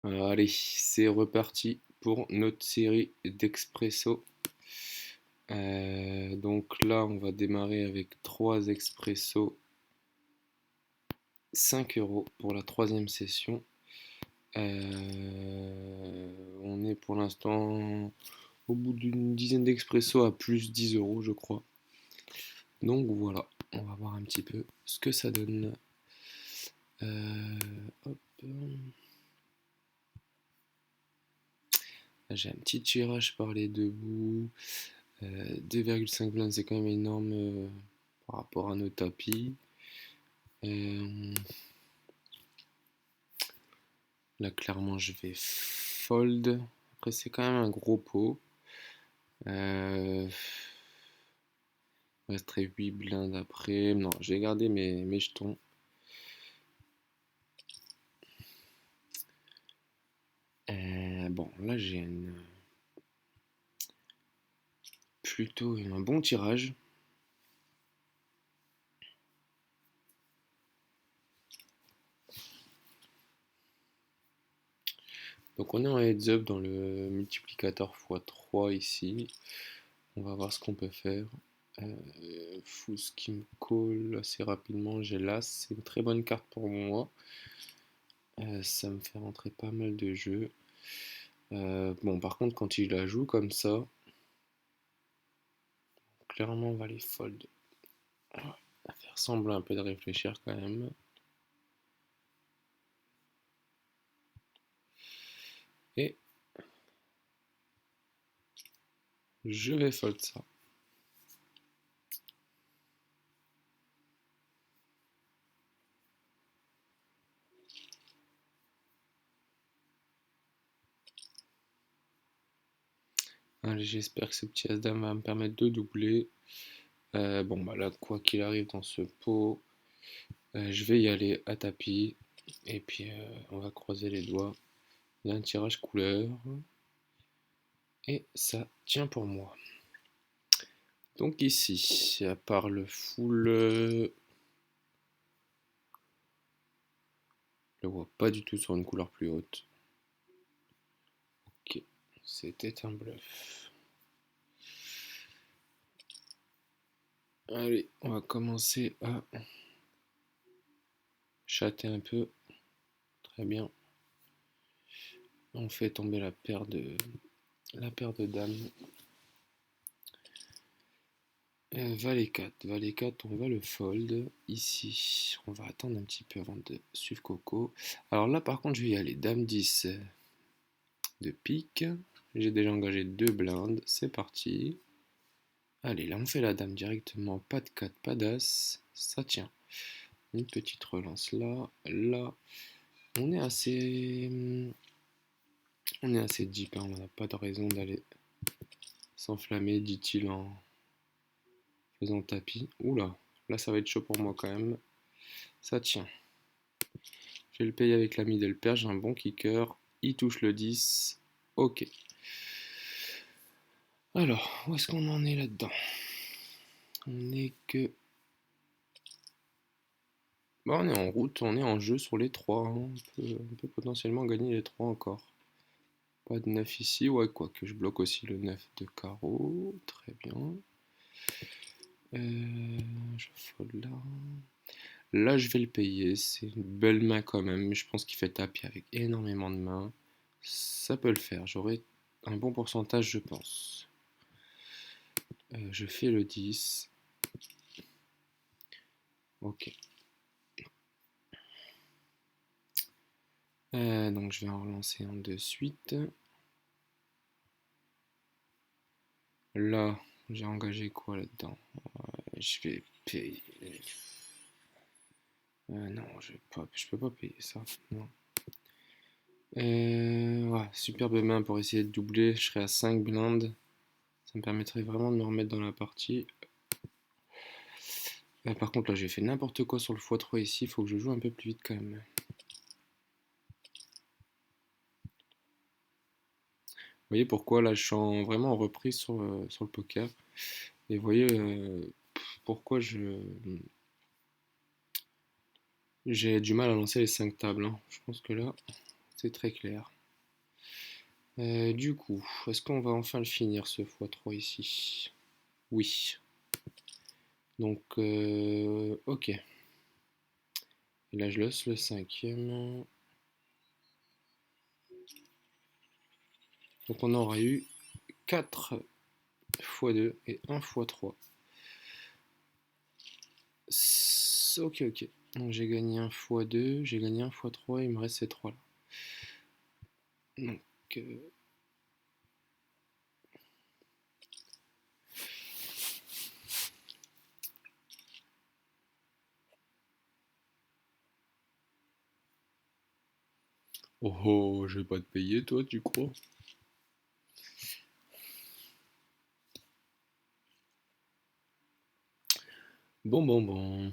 Allez, c'est reparti pour notre série d'expresso. Donc là, on va démarrer avec 3 expressos, 5 € pour la troisième session. On est pour l'instant au bout d'une dizaine d'expressos à plus 10 € je crois. Donc voilà, on va voir un petit peu ce que ça donne. Hop. Là, j'ai un petit tirage par les deux bouts. 2,5 blindes, c'est quand même énorme par rapport à nos tapis. Là, clairement, je vais fold. Après, c'est quand même un gros pot. Il resterait 8 blindes après. Non, je vais garder mes jetons. Bon, là, j'ai plutôt un bon tirage. Donc on est en heads up dans le multiplicateur x3 ici. On va voir ce qu'on peut faire. Fou ce qui me colle assez rapidement. J'ai l'as, c'est une très bonne carte pour moi. Ça me fait rentrer pas mal de jeux. Bon, par contre, quand il la joue comme ça, clairement, on va les fold. On va faire semblant un peu de réfléchir quand même. Et je vais fold ça. Allez, j'espère que ce petit as-dame va me permettre de doubler. Bon, bah là, quoi qu'il arrive dans ce pot, je vais y aller à tapis. Et puis, on va croiser les doigts. Il y a un tirage couleur. Et ça tient pour moi. Donc ici, à part le full, je le vois pas du tout sur une couleur plus haute. Ok, c'était un bluff. Allez, on va commencer à chatter un peu. Très bien. On fait tomber la paire de dames. Valet 4. Valet 4, on va le fold. Ici, on va attendre un petit peu avant de suivre Coco. Alors là, par contre, je vais y aller. Dame 10 de pique. J'ai déjà engagé 2 blindes. C'est parti. Allez, là, on fait la dame directement. Pas de 4, pas d'as. Ça tient. Une petite relance là. Là, on est assez... On est assez deep, hein. On n'a pas de raison d'aller s'enflammer, dit-il en faisant tapis. Oula, là ça va être chaud pour moi quand même. Ça tient. Je vais le payer avec la middle pair, j'ai un bon kicker. Il touche le 10. Ok. Alors, où est-ce qu'on en est là-dedans? On est que... Bon, on est en route, on est en jeu sur les 3. Hein. On peut potentiellement gagner les 3 encore. Pas de 9 ici, ouais, quoi que je bloque aussi le 9 de carreau. Très bien. Je fold là. Là, je vais le payer. C'est une belle main quand même. Mais je pense qu'il fait tapis avec énormément de mains. Ça peut le faire. J'aurai un bon pourcentage, je pense. Je fais le 10. Ok. Donc, je vais en relancer un de suite. Là, j'ai engagé quoi là-dedans? Je vais payer. Non, je peux pas payer ça. Non. Ouais, superbe main pour essayer de doubler. Je serai à 5 blindes. Ça me permettrait vraiment de me remettre dans la partie. Par contre, là, j'ai fait n'importe quoi sur le x3 ici. Il faut que je joue un peu plus vite quand même. Vous voyez pourquoi là, je suis vraiment en reprise sur le poker. Et vous voyez pourquoi j'ai du mal à lancer les 5 tables. Hein. Je pense que là, c'est très clair. Du coup, est-ce qu'on va enfin le finir ce x3 ici? Oui. Donc, ok. Et là, je laisse le cinquième. Donc, on aura eu 4 x 2 et 1 x 3. Ok, ok. Donc, j'ai gagné 1 x 2, j'ai gagné 1 x 3, il me reste ces 3 là. Donc, oh oh, je vais pas te payer, toi, tu crois? Bon, bon, bon.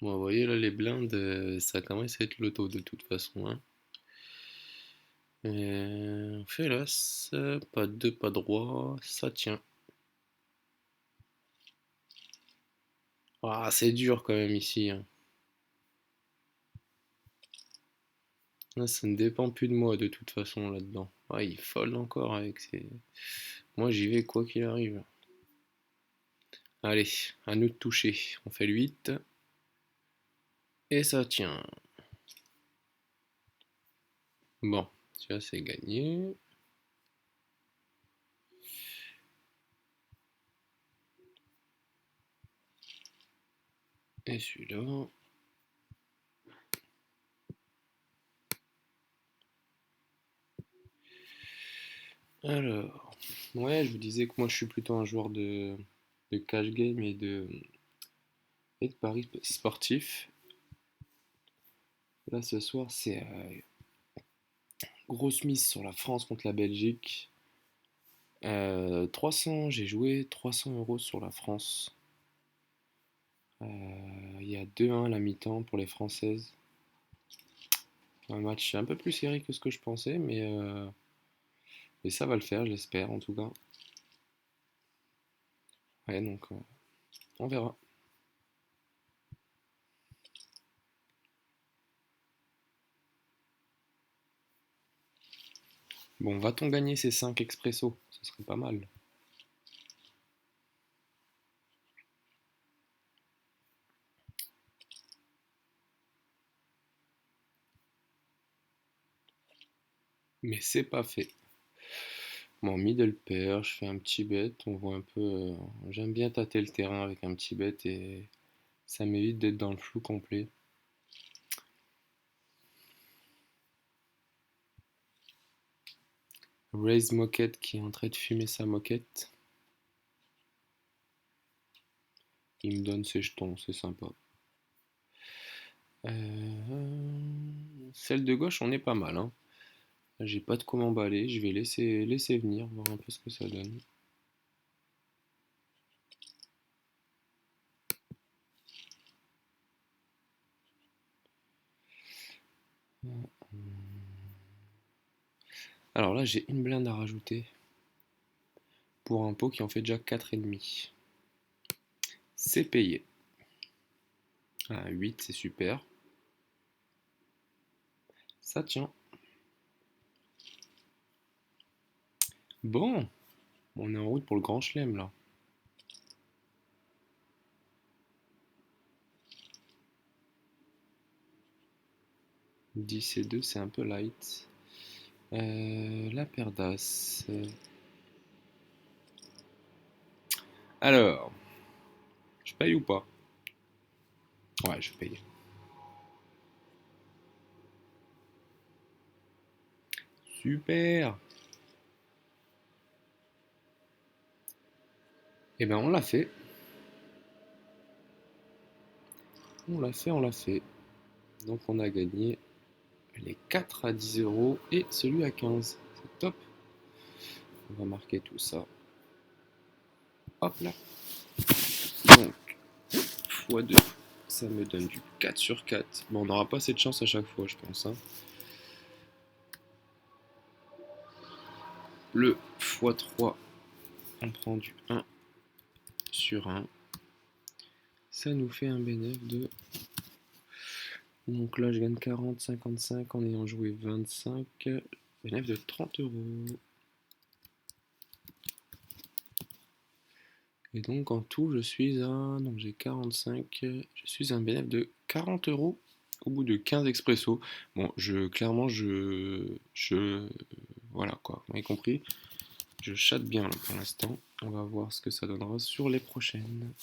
Bon, vous voyez là, les blindes, ça commence à être l'auto de toute façon, hein. On fait l'as, pas de deux, pas droit, ça tient. Ah, c'est dur quand même ici, hein. Là, ça ne dépend plus de moi de toute façon là-dedans. Ah, il fold encore avec ses... Moi, j'y vais quoi qu'il arrive. Allez, à nous de toucher. On fait le 8. Et ça tient. Bon, ça c'est gagné. Et celui-là. Alors, ouais, je vous disais que moi je suis plutôt un joueur de cash game et de paris sportif. Là ce soir c'est grosse mise sur la France contre la Belgique. 300, j'ai joué 300 euros sur la France. Il y a 2-1 à la mi-temps pour les Françaises. Un match un peu plus serré que ce que je pensais, mais ça va le faire, j'espère en tout cas. Ouais, donc on verra. Bon, va-t-on gagner ces 5 expresso? Ce serait pas mal. Mais c'est pas fait. Bon, middle pair, je fais un petit bet, on voit un peu... j'aime bien tâter le terrain avec un petit bet et ça m'évite d'être dans le flou complet. Raise moquette qui est en train de fumer sa moquette. Il me donne ses jetons, c'est sympa. Celle de gauche, on est pas mal, hein. J'ai pas de quoi m'emballer, je vais laisser venir, voir un peu ce que ça donne. Alors là, j'ai une blinde à rajouter pour un pot qui en fait déjà 4,5. C'est payé. Ah, 8, c'est super. Ça tient. Bon, on est en route pour le grand chelem là. 10 et 2, c'est un peu light. La paire d'as. Alors, je paye ou pas? Ouais, je paye. Super. Eh ben, on l'a fait. On l'a fait, on l'a fait. Donc, on a gagné les 4 à 10 euros et celui à 15. C'est top. On va marquer tout ça. Hop là. Donc, x2, ça me donne du 4 sur 4. Bon, on n'aura pas cette chance à chaque fois, je pense, hein. Le x3, on prend du 1 sur 1. Ça nous fait un bénéfice de... Donc là, je gagne 40, 55 en ayant joué 25. Bénéfice de 30 €. Et donc en tout, je suis à... Donc j'ai 45. Je suis à un bénéfice de 40 € au bout de 15 expresso. Bon, clairement, voilà quoi, vous m'avez compris. Je chatte bien là, pour l'instant. On va voir ce que ça donnera sur les prochaines.